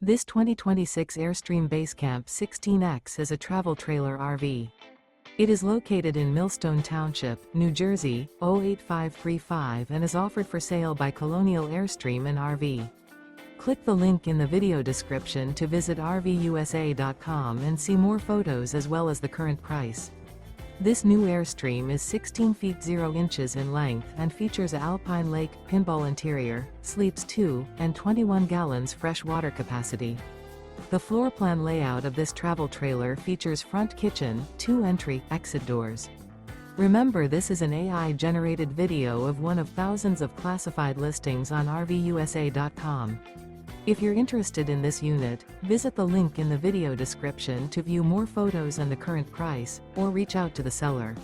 This 2026 Airstream Basecamp 16X is a travel trailer RV. It is located in Millstone Township, New Jersey, 08535 and is offered for sale by Colonial Airstream RV. Click the link in the video description to visit RVUSA.com and see more photos as well as the current price. This new Airstream is 16 feet 0 inches in length and features an Alpine Lake, Pinball interior, sleeps 2, and 21 gallons fresh water capacity. The floor plan layout of this travel trailer features front kitchen, 2 entry, exit doors. Remember, this is an AI-generated video of one of thousands of classified listings on RVUSA.com. If you're interested in this unit, visit the link in the video description to view more photos and the current price, or reach out to the seller.